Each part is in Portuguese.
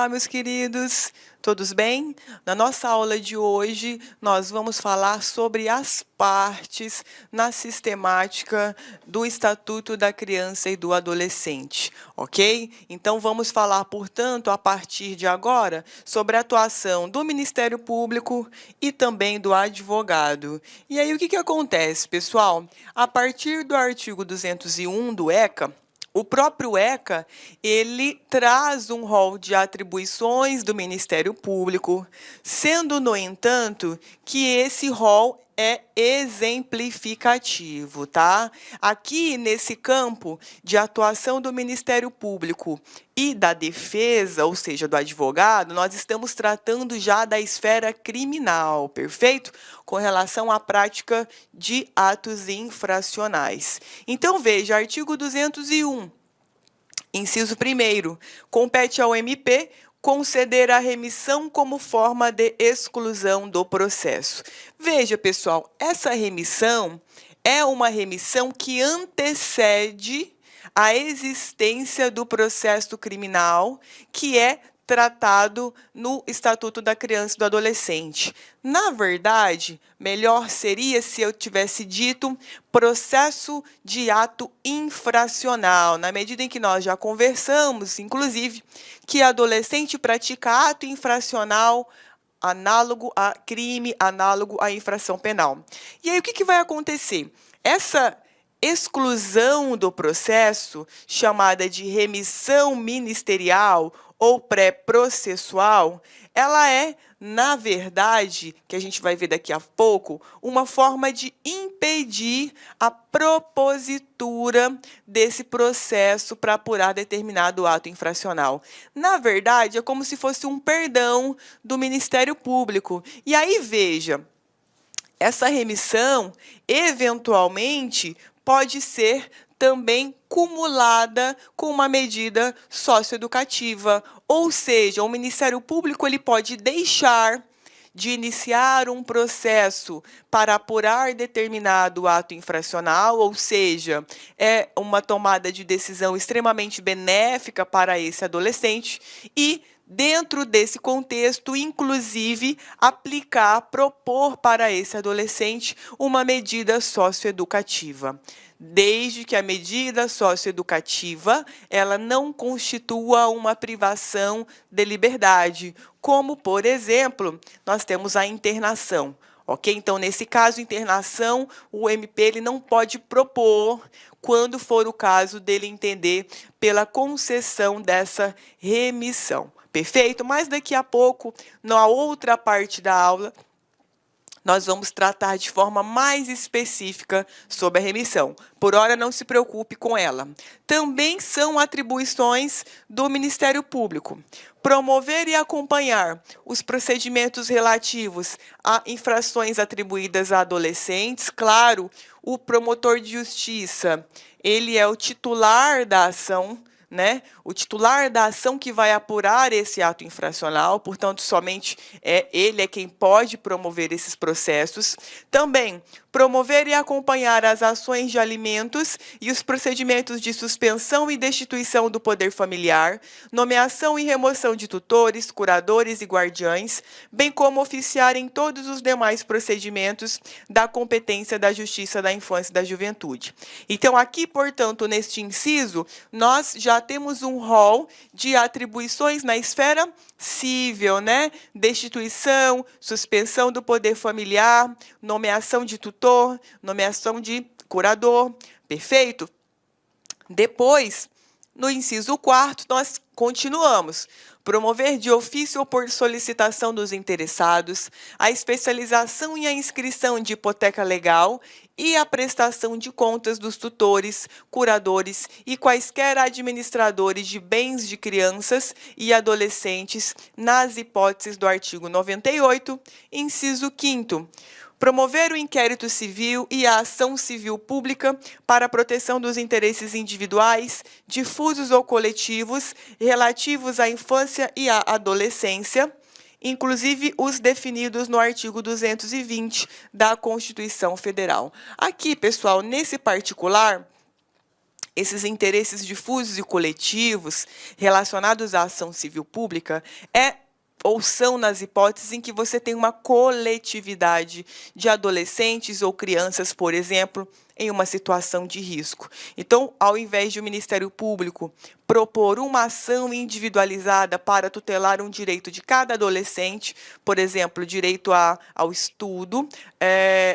Olá, meus queridos, todos bem? Na nossa aula de hoje, nós vamos falar sobre as partes na sistemática do Estatuto da Criança e do Adolescente, ok? Então, vamos falar, portanto, a partir de agora, sobre a atuação do Ministério Público e também do advogado. E aí, o que acontece, pessoal? A partir do artigo 201 do ECA, o próprio ECA, ele traz um rol de atribuições do Ministério Público, sendo, no entanto, que esse rol é exemplificativo, tá? Aqui, nesse campo de atuação do Ministério Público e da defesa, ou seja, do advogado, nós estamos tratando já da esfera criminal, perfeito? Com relação à prática de atos infracionais. Então, veja, artigo 201, inciso 1º, compete ao MP conceder a remissão como forma de exclusão do processo. Veja, pessoal, essa remissão é uma remissão que antecede a existência do processo criminal, que é tratado no Estatuto da Criança e do Adolescente. Na verdade, melhor seria se eu tivesse dito processo de ato infracional, na medida em que nós já conversamos, inclusive, que adolescente pratica ato infracional análogo a crime, análogo à infração penal. E aí, o que vai acontecer? Essa exclusão do processo, chamada de remissão ministerial ou pré-processual, ela é, na verdade, que a gente vai ver daqui a pouco, uma forma de impedir a propositura desse processo para apurar determinado ato infracional. Na verdade, é como se fosse um perdão do Ministério Público. E aí, veja, essa remissão, eventualmente, pode ser também cumulada com uma medida socioeducativa, ou seja, o Ministério Público ele pode deixar de iniciar um processo para apurar determinado ato infracional, ou seja, é uma tomada de decisão extremamente benéfica para esse adolescente e, dentro desse contexto, inclusive, propor para esse adolescente uma medida socioeducativa, desde que a medida socioeducativa ela não constitua uma privação de liberdade, como, por exemplo, nós temos a internação. Ok? Então, nesse caso, internação, o MP ele não pode propor, quando for o caso dele entender pela concessão dessa remissão. Perfeito? Mas daqui a pouco, na outra parte da aula, nós vamos tratar de forma mais específica sobre a remissão. Por hora, não se preocupe com ela. Também são atribuições do Ministério Público: promover e acompanhar os procedimentos relativos a infrações atribuídas a adolescentes. Claro, o promotor de justiça, ele é o titular da ação, né? O titular da ação que vai apurar esse ato infracional, portanto, somente ele é quem pode promover esses processos. Também, promover e acompanhar as ações de alimentos e os procedimentos de suspensão e destituição do poder familiar, nomeação e remoção de tutores, curadores e guardiães, bem como oficiar em todos os demais procedimentos da competência da Justiça da Infância e da Juventude. Então, aqui, portanto, neste inciso, nós já temos um rol de atribuições na esfera cível, né? Destituição, suspensão do poder familiar, nomeação de tutor, nomeação de curador, perfeito? Depois, no inciso 4º, nós continuamos. Promover de ofício ou por solicitação dos interessados a especialização e a inscrição de hipoteca legal e a prestação de contas dos tutores, curadores e quaisquer administradores de bens de crianças e adolescentes, nas hipóteses do artigo 98, inciso 5º. Promover o inquérito civil e a ação civil pública para a proteção dos interesses individuais, difusos ou coletivos, relativos à infância e à adolescência, inclusive os definidos no artigo 220 da Constituição Federal. Aqui, pessoal, nesse particular, esses interesses difusos e coletivos relacionados à ação civil pública ou são nas hipóteses em que você tem uma coletividade de adolescentes ou crianças, por exemplo, em uma situação de risco. Então, ao invés de o Ministério Público propor uma ação individualizada para tutelar um direito de cada adolescente, por exemplo, direito ao estudo,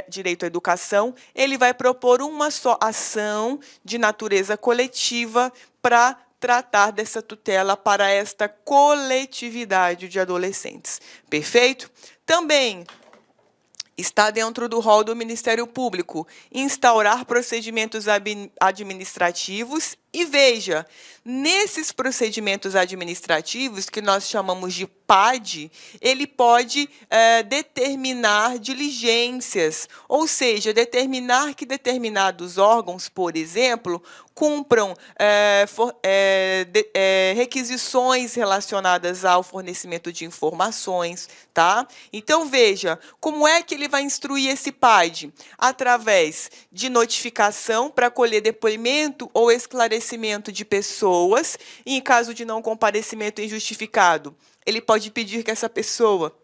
direito à educação, ele vai propor uma só ação de natureza coletiva para tratar dessa tutela para esta coletividade de adolescentes. Perfeito? Também está dentro do rol do Ministério Público instaurar procedimentos administrativos e, veja, nesses procedimentos administrativos, que nós chamamos de PAD, ele pode determinar diligências, ou seja, determinar que determinados órgãos, por exemplo, cumpram requisições relacionadas ao fornecimento de informações, tá? Então, veja, como é que ele vai instruir esse PAD? Através de notificação para colher depoimento ou esclarecimento de pessoas, e em caso de não comparecimento injustificado, ele pode pedir que essa pessoa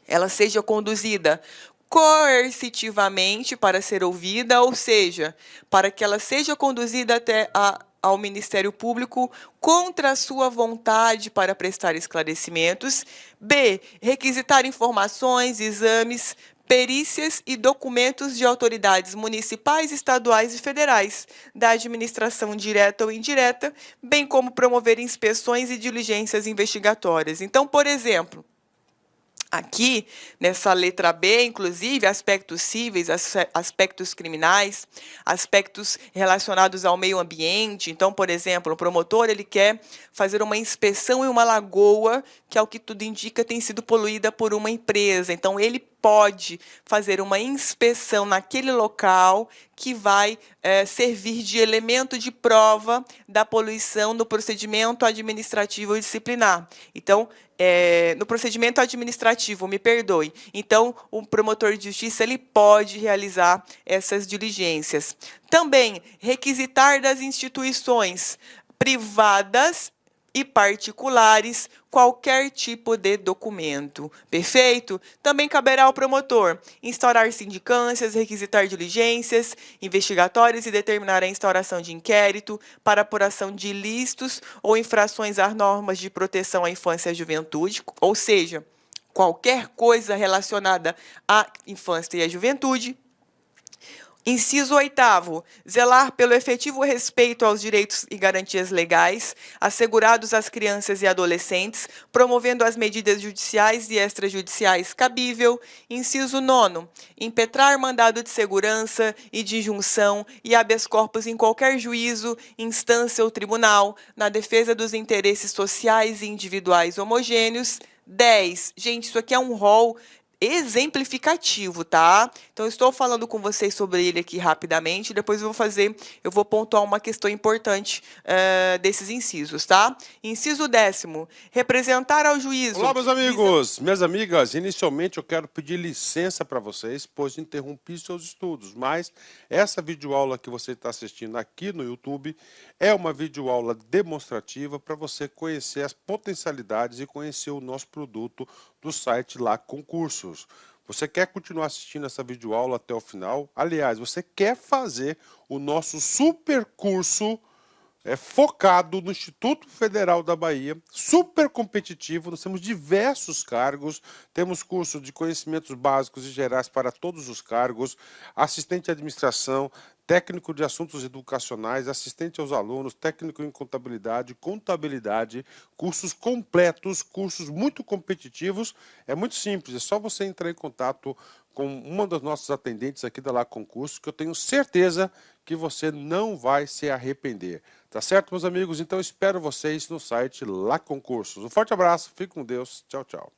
ela seja conduzida coercitivamente para ser ouvida, ou seja, para que ela seja conduzida até ao Ministério Público contra a sua vontade para prestar esclarecimentos. B, requisitar informações, exames, perícias e documentos de autoridades municipais, estaduais e federais, da administração direta ou indireta, bem como promover inspeções e diligências investigatórias. Então, por exemplo, aqui, nessa letra B, inclusive, aspectos cíveis, aspectos criminais, aspectos relacionados ao meio ambiente. Então, por exemplo, o promotor ele quer fazer uma inspeção em uma lagoa que, ao que tudo indica, tem sido poluída por uma empresa. Então, ele pode fazer uma inspeção naquele local que vai servir de elemento de prova da poluição no procedimento administrativo disciplinar. Então, no procedimento administrativo, me perdoe. Então, o promotor de justiça ele pode realizar essas diligências. Também, requisitar das instituições privadas e particulares qualquer tipo de documento. Perfeito? Também caberá ao promotor instaurar sindicâncias, requisitar diligências investigatórias e determinar a instauração de inquérito para apuração de ilícitos ou infrações às normas de proteção à infância e à juventude, ou seja, qualquer coisa relacionada à infância e à juventude. Inciso 8º, zelar pelo efetivo respeito aos direitos e garantias legais assegurados às crianças e adolescentes, promovendo as medidas judiciais e extrajudiciais cabível. Inciso 9º, impetrar mandado de segurança e de injunção e habeas corpus em qualquer juízo, instância ou tribunal, na defesa dos interesses sociais e individuais homogêneos. 10. Gente, isso aqui é um rol exemplificativo, tá? Então, eu estou falando com vocês sobre ele aqui rapidamente, depois eu vou pontuar uma questão importante desses incisos, tá? Inciso 10º, representar ao juízo... Olá, meus amigos, minhas amigas, inicialmente eu quero pedir licença para vocês, pois interrompi seus estudos, mas essa videoaula que você está assistindo aqui no YouTube é uma videoaula demonstrativa para você conhecer as potencialidades e conhecer o nosso produto do site Lá Concursos. Você quer continuar assistindo essa videoaula até o final? Aliás, você quer fazer o nosso super curso focado no Instituto Federal da Bahia, super competitivo, nós temos diversos cargos, temos curso de conhecimentos básicos e gerais para todos os cargos, assistente de administração, técnico de assuntos educacionais, assistente aos alunos, técnico em contabilidade, cursos completos, cursos muito competitivos. É muito simples, é só você entrar em contato com uma das nossas atendentes aqui da Lá Concursos, que eu tenho certeza que você não vai se arrepender. Tá certo, meus amigos? Então, espero vocês no site Lá Concursos. Um forte abraço, fique com Deus, tchau, tchau.